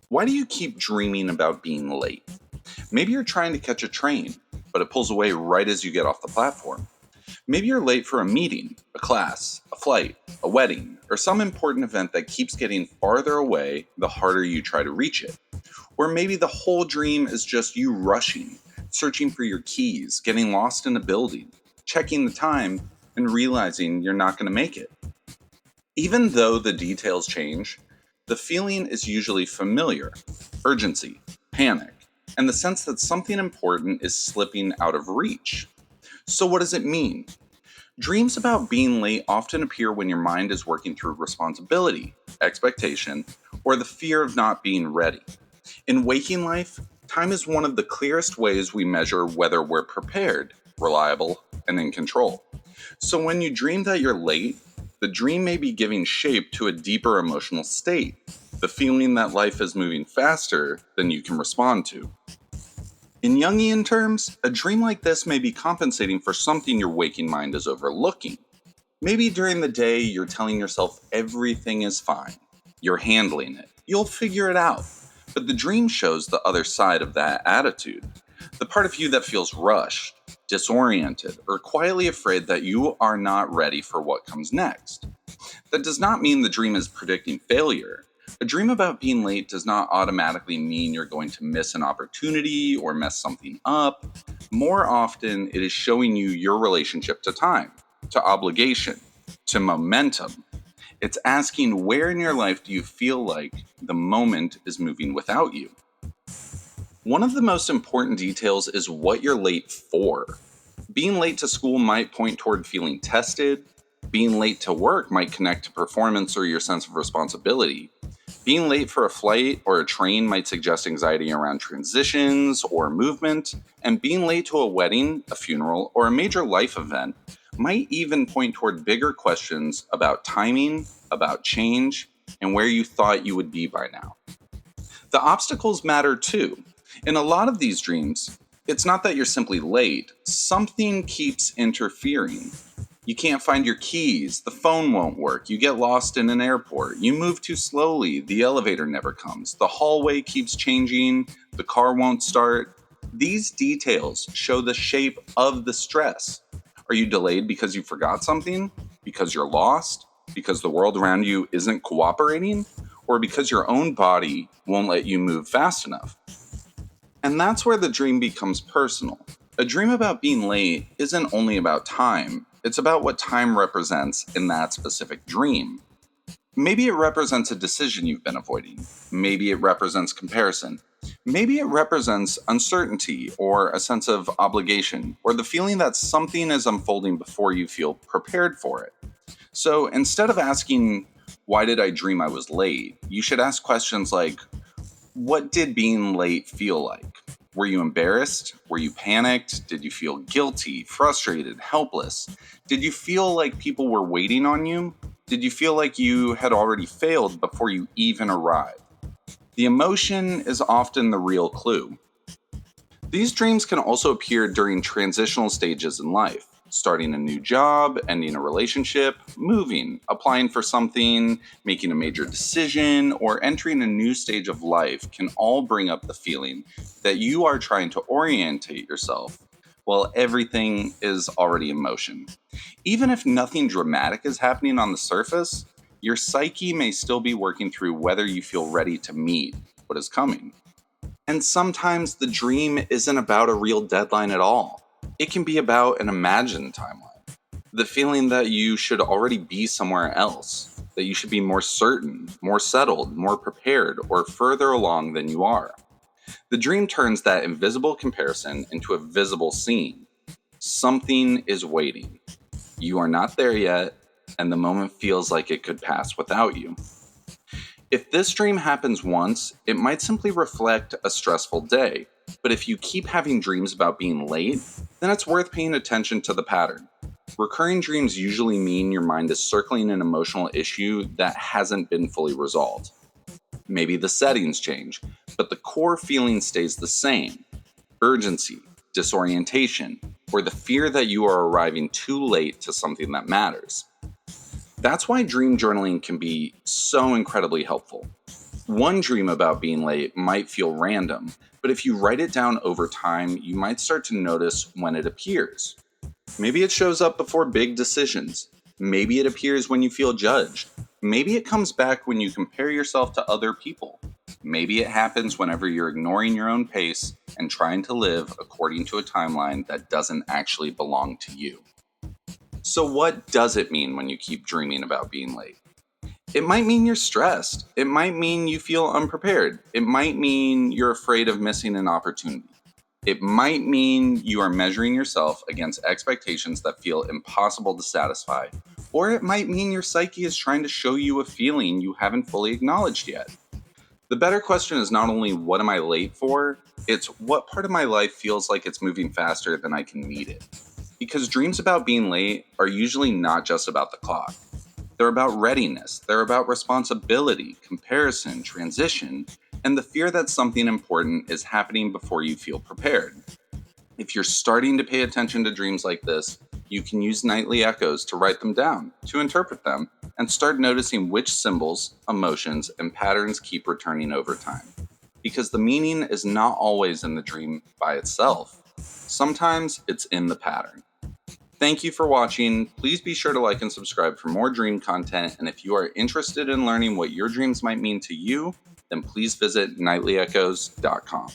Why do you keep dreaming about being late? Maybe you're trying to catch a train, but it pulls away right as you get off the platform. Maybe you're late for a meeting, a class, a flight, a wedding, or some important event that keeps getting farther away the harder you try to reach it. Or maybe the whole dream is just you rushing, searching for your keys, getting lost in a building, checking the time, and realizing you're not going to make it. Even though the details change, the feeling is usually familiar: urgency, panic, and the sense that something important is slipping out of reach. So, what does it mean? Dreams about being late often appear when your mind is working through responsibility, expectation, or the fear of not being ready. In waking life, time is one of the clearest ways we measure whether we're prepared, reliable, and in control. So when you dream that you're late, the dream may be giving shape to a deeper emotional state, the feeling that life is moving faster than you can respond to. In Jungian terms, a dream like this may be compensating for something your waking mind is overlooking. Maybe during the day you're telling yourself everything is fine. You're handling it. You'll figure it out. But the dream shows the other side of that attitude. The part of you that feels rushed, disoriented, or quietly afraid that you are not ready for what comes next. That does not mean the dream is predicting failure. A dream about being late does not automatically mean you're going to miss an opportunity or mess something up. More often, it is showing you your relationship to time, to obligation, to momentum. It's asking, where in your life do you feel like the moment is moving without you? One of the most important details is what you're late for. Being late to school might point toward feeling tested. Being late to work might connect to performance or your sense of responsibility. Being late for a flight or a train might suggest anxiety around transitions or movement. And being late to a wedding, a funeral, or a major life event might even point toward bigger questions about timing, about change, and where you thought you would be by now. The obstacles matter too. In a lot of these dreams, it's not that you're simply late, something keeps interfering. You can't find your keys, the phone won't work, you get lost in an airport, you move too slowly, the elevator never comes, the hallway keeps changing, the car won't start. These details show the shape of the stress. Are you delayed because you forgot something? Because you're lost? Because the world around you isn't cooperating? Or because your own body won't let you move fast enough? And that's where the dream becomes personal. A dream about being late isn't only about time, it's about what time represents in that specific dream. Maybe it represents a decision you've been avoiding. Maybe it represents comparison. Maybe it represents uncertainty or a sense of obligation, or the feeling that something is unfolding before you feel prepared for it. So instead of asking, why did I dream I was late? You should ask questions like, what did being late feel like? Were you embarrassed? Were you panicked? Did you feel guilty, frustrated, helpless? Did you feel like people were waiting on you? Did you feel like you had already failed before you even arrived? The emotion is often the real clue. These dreams can also appear during transitional stages in life. Starting a new job, ending a relationship, moving, applying for something, making a major decision, or entering a new stage of life can all bring up the feeling that you are trying to orientate yourself while everything is already in motion. Even if nothing dramatic is happening on the surface, your psyche may still be working through whether you feel ready to meet what is coming. And sometimes the dream isn't about a real deadline at all. It can be about an imagined timeline. The feeling that you should already be somewhere else, that you should be more certain, more settled, more prepared, or further along than you are. The dream turns that invisible comparison into a visible scene. Something is waiting. You are not there yet, and the moment feels like it could pass without you. If this dream happens once, it might simply reflect a stressful day. But if you keep having dreams about being late, then it's worth paying attention to the pattern. Recurring dreams usually mean your mind is circling an emotional issue that hasn't been fully resolved. Maybe the settings change, but the core feeling stays the same: urgency, disorientation, or the fear that you are arriving too late to something that matters. That's why dream journaling can be so incredibly helpful. One dream about being late might feel random, but if you write it down over time, you might start to notice when it appears. Maybe it shows up before big decisions. Maybe it appears when you feel judged. Maybe it comes back when you compare yourself to other people. Maybe it happens whenever you're ignoring your own pace and trying to live according to a timeline that doesn't actually belong to you. So, what does it mean when you keep dreaming about being late? It might mean you're stressed. It might mean you feel unprepared. It might mean you're afraid of missing an opportunity. It might mean you are measuring yourself against expectations that feel impossible to satisfy. Or it might mean your psyche is trying to show you a feeling you haven't fully acknowledged yet. The better question is not only what am I late for, it's what part of my life feels like it's moving faster than I can meet it. Because dreams about being late are usually not just about the clock. They're about readiness, they're about responsibility, comparison, transition, and the fear that something important is happening before you feel prepared. If you're starting to pay attention to dreams like this, you can use nightly echoes to write them down, to interpret them, and start noticing which symbols, emotions, and patterns keep returning over time. Because the meaning is not always in the dream by itself. Sometimes it's in the pattern. Thank you for watching. Please be sure to like and subscribe for more dream content. And if you are interested in learning what your dreams might mean to you, then please visit nightlyechoes.com.